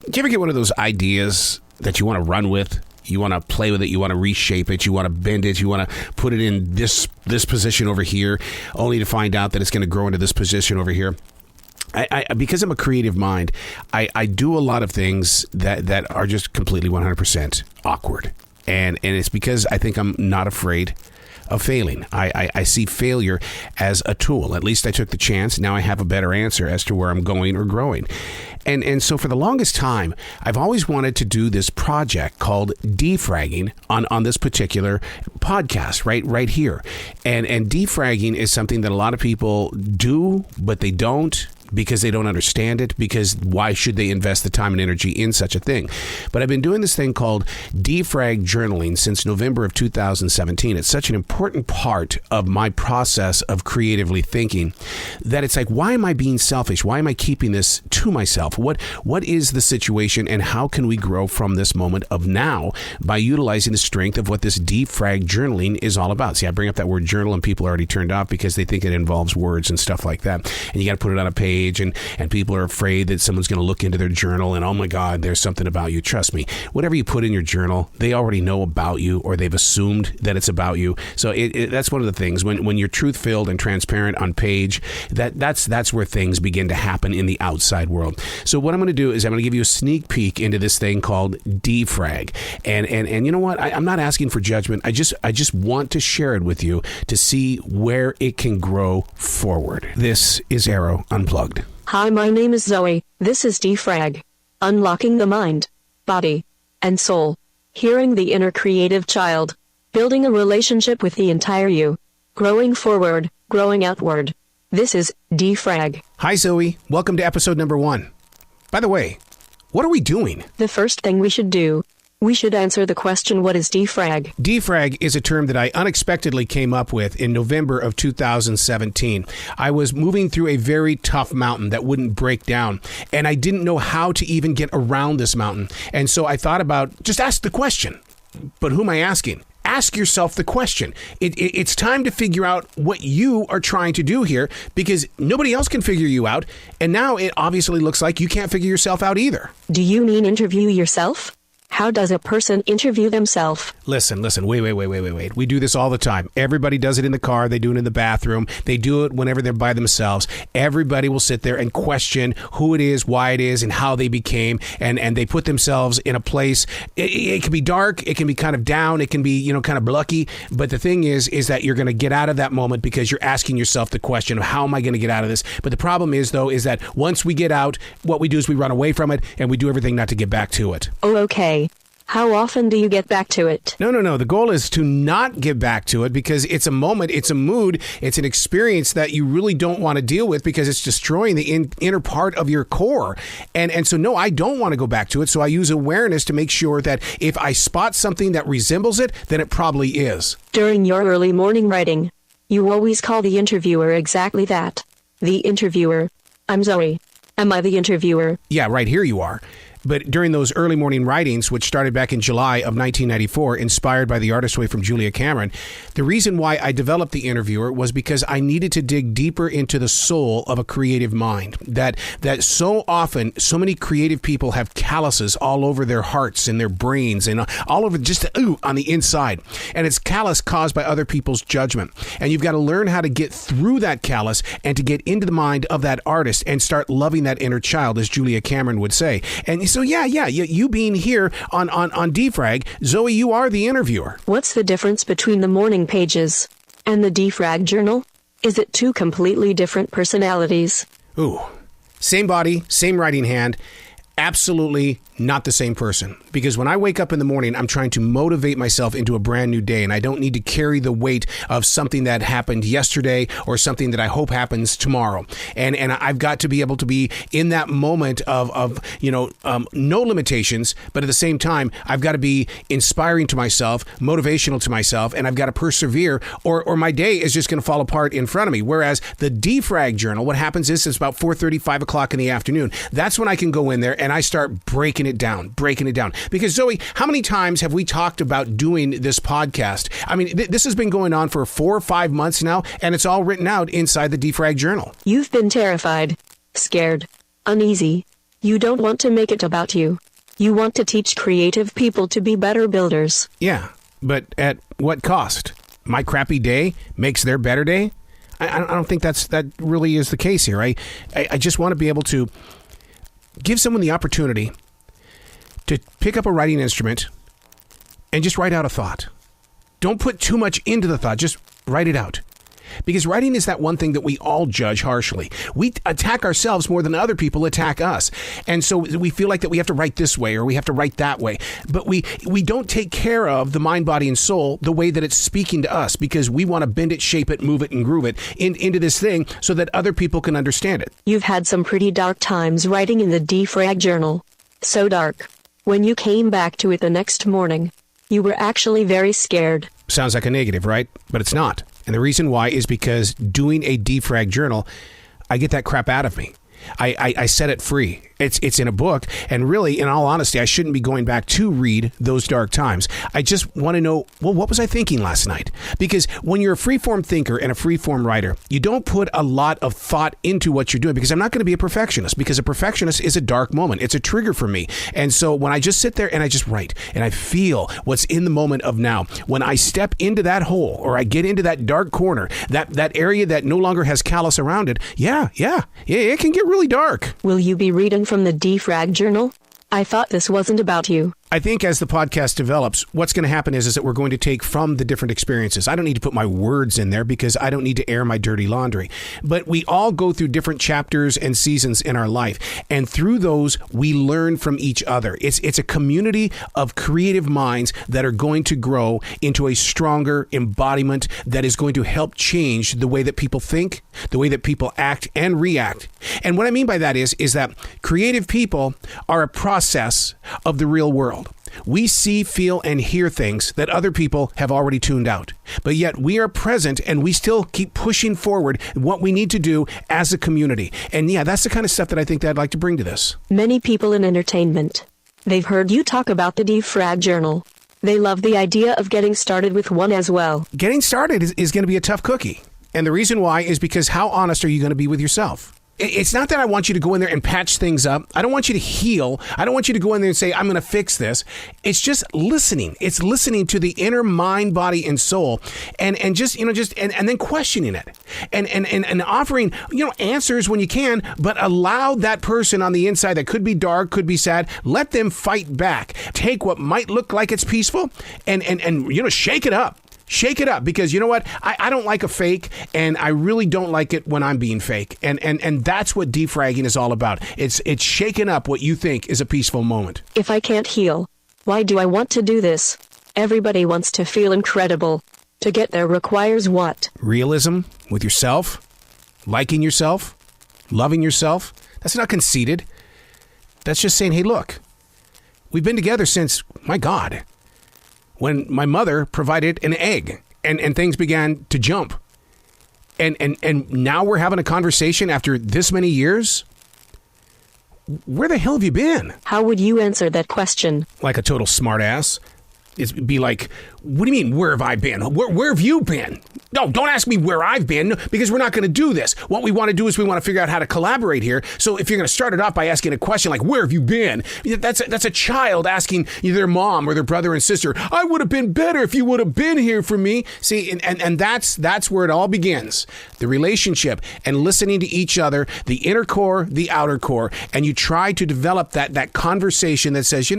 Do you ever get one of those ideas that you want to run with? You want to play with it. You want to reshape it. You want to bend it. You want to put it in this position over here, only to find out that it's going to grow into this position over here. I because I'm a creative mind, I do a lot of things that are just completely 100% awkward. And it's because I think I'm not afraid of failing. I see failure as a tool. At least I took the chance. Now I have a better answer as to where I'm going or growing. And so for the longest time, I've always wanted to do this project called defragging on this particular podcast right here. And defragging is something that a lot of people do, but they don't, because they don't understand it, because why should they invest the time and energy in such a thing? But I've been doing this thing called defrag journaling since November of 2017. It's such an important part of my process of creatively thinking that it's like, why am I being selfish? Why am I keeping this to myself? What is the situation, and how can we grow from this moment of now by utilizing the strength of what this defrag journaling is all about? See, I bring up that word journal and people are already turned off because they think it involves words and stuff like that. And you got to put it on a page. And people are afraid that someone's going to look into their journal and, oh my God, there's something about you. Trust me, whatever you put in your journal, they already know about you, or they've assumed that it's about you. So that's one of the things when you're truth-filled and transparent on page, that's where things begin to happen in the outside world. So what I'm going to do is I'm going to give you a sneak peek into this thing called defrag. And you know what? I'm not asking for judgment. I just want to share it with you to see where it can grow forward. This is Arroe Unplugged. Hi, my name is Zoe. This is Defrag. Unlocking the mind, body, and soul. Hearing the inner creative child. Building a relationship with the entire you. Growing forward, growing outward. This is Defrag. Hi, Zoe. Welcome to episode number 1. By the way, what are we doing? The first thing we should do, we should answer the question, what is defrag? Defrag is a term that I unexpectedly came up with in November of 2017. I was moving through a very tough mountain that wouldn't break down, and I didn't know how to even get around this mountain. And so I thought about, just ask the question. But who am I asking? Ask yourself the question. It's time to figure out what you are trying to do here, because nobody else can figure you out. And now it obviously looks like you can't figure yourself out either. Do you mean interview yourself? How does a person interview themselves? Listen, wait. We do this all the time. Everybody does it in the car. They do it in the bathroom. They do it whenever they're by themselves. Everybody will sit there and question who it is, why it is, and how they became. And they put themselves in a place. It can be dark. It can be kind of down. It can be, kind of blucky. But the thing is that you're going to get out of that moment because you're asking yourself the question of, how am I going to get out of this? But the problem is, though, is that once we get out, what we do is we run away from it, and we do everything not to get back to it. Oh, okay. How often do you get back to it? No. The goal is to not get back to it, because it's a moment, it's a mood, it's an experience that you really don't want to deal with, because it's destroying the inner part of your core. And so, no, I don't want to go back to it. So I use awareness to make sure that if I spot something that resembles it, then it probably is. During your early morning writing, you always call the interviewer exactly that. The interviewer. I'm Zoe. Am I the interviewer? Yeah, right, here you are. But during those early morning writings, which started back in July of 1994, inspired by The Artist's Way from Julia Cameron, the reason why I developed the interviewer was because I needed to dig deeper into the soul of a creative mind. That so often, so many creative people have calluses all over their hearts and their brains and all over just on the inside. And it's callus caused by other people's judgment. And you've got to learn how to get through that callus and to get into the mind of that artist and start loving that inner child, as Julia Cameron would say. And so, you being here on Defrag, Zoe, you are the interviewer. What's the difference between the morning pages and the Defrag journal? Is it two completely different personalities? Ooh, same body, same writing hand. Absolutely not the same person. Because when I wake up in the morning, I'm trying to motivate myself into a brand new day, and I don't need to carry the weight of something that happened yesterday or something that I hope happens tomorrow. And I've got to be able to be in that moment of no limitations, but at the same time, I've got to be inspiring to myself, motivational to myself, and I've got to persevere, or my day is just going to fall apart in front of me. Whereas the Defrag journal, what happens is it's about 4:30, 5 o'clock in the afternoon. That's when I can go in there and I start breaking it down. Because, Zoe, how many times have we talked about doing this podcast? I mean, this has been going on for 4 or 5 months now, and it's all written out inside the Defrag journal. You've been terrified, scared, uneasy, You don't want to make it about you. You want to teach creative people to be better builders. Yeah, but at what cost? My crappy day makes their better day? I don't think that really is the case here. I just want to be able to give someone the opportunity to pick up a writing instrument and just write out a thought. Don't put too much into the thought. Just write it out. Because writing is that one thing that we all judge harshly. We attack ourselves more than other people attack us. And so we feel like that we have to write this way or we have to write that way. But we don't take care of the mind, body, and soul the way that it's speaking to us because we want to bend it, shape it, move it, and groove it into this thing so that other people can understand it. You've had some pretty dark times writing in the Defrag journal. So dark. When you came back to it the next morning, you were actually very scared. Sounds like a negative, right? But it's not. And the reason why is because doing a defrag journal, I get that crap out of me. I set it free. It's in a book. And really, in all honesty, I shouldn't be going back to read those dark times. I just want to know, well, what was I thinking last night? Because when you're a freeform thinker and a freeform writer, you don't put a lot of thought into what you're doing because I'm not going to be a perfectionist because a perfectionist is a dark moment. It's a trigger for me. And so when I just sit there and I just write and I feel what's in the moment of now, when I step into that hole or I get into that dark corner, that area that no longer has callus around it, yeah, it can get really dark. Will you be reading from the Defrag journal? I thought this wasn't about you. I think as the podcast develops, what's going to happen is that we're going to take from the different experiences. I don't need to put my words in there because I don't need to air my dirty laundry. But we all go through different chapters and seasons in our life. And through those, we learn from each other. It's a community of creative minds that are going to grow into a stronger embodiment that is going to help change the way that people think, the way that people act and react. And what I mean by that is that creative people are a process of the real world. We see, feel, and hear things that other people have already tuned out. But yet we are present and we still keep pushing forward what we need to do as a community. And yeah, that's the kind of stuff that I think that I'd like to bring to this. Many people in entertainment, they've heard you talk about the Defrag journal. They love the idea of getting started with one as well. Getting started is going to be a tough cookie. And the reason why is because how honest are you going to be with yourself? It's not that I want you to go in there and patch things up. I don't want you to heal. I don't want you to go in there and say, I'm going to fix this. It's just listening. It's listening to the inner mind, body, and soul and then questioning it and offering, answers when you can, but allow that person on the inside that could be dark, could be sad. Let them fight back. Take what might look like it's peaceful and shake it up. Shake it up because you know what? I don't like a fake and I really don't like it when I'm being fake. And that's what defragging is all about. It's shaking up what you think is a peaceful moment. If I can't heal, why do I want to do this? Everybody wants to feel incredible. To get there requires what? Realism with yourself, liking yourself, loving yourself. That's not conceited. That's just saying, hey, look, we've been together since, my God, when my mother provided an egg and things began to jump. And now we're having a conversation after this many years. Where the hell have you been? How would you answer that question? Like a total smartass. It'd be like, what do you mean, where have I been? Where have you been? No, don't ask me where I've been because we're not going to do this. What we want to do is we want to figure out how to collaborate here. So if you're going to start it off by asking a question like, where have you been? That's a child asking their mom or their brother and sister, I would have been better if you would have been here for me. See, and that's where it all begins. The relationship and listening to each other, the inner core, the outer core. And you try to develop that conversation that says,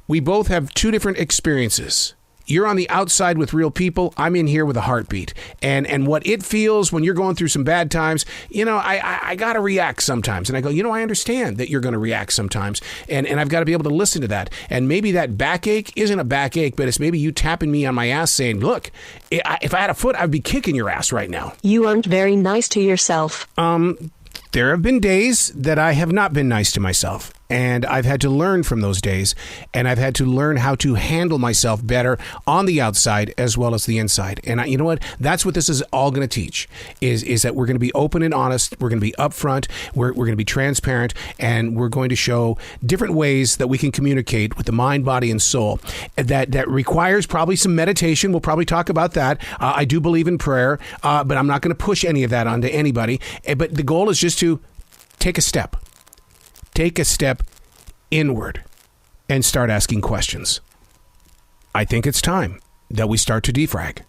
we both have two different experiences. You're on the outside with real people. I'm in here with a heartbeat. And what it feels when you're going through some bad times, I got to react sometimes. And I go, I understand that you're going to react sometimes. And I've got to be able to listen to that. And maybe that backache isn't a backache, but it's maybe you tapping me on my ass saying, look, if I had a foot, I'd be kicking your ass right now. You aren't very nice to yourself. There have been days that I have not been nice to myself. And I've had to learn from those days, and I've had to learn how to handle myself better on the outside as well as the inside. And you know what? That's what this is all going to teach, is that we're going to be open and honest. We're going to be upfront. We're going to be transparent, and we're going to show different ways that we can communicate with the mind, body, and soul. That requires probably some meditation. We'll probably talk about that. I do believe in prayer, but I'm not going to push any of that onto anybody. But the goal is just to take a step. take a step inward and start asking questions. I think it's time that we start to defrag.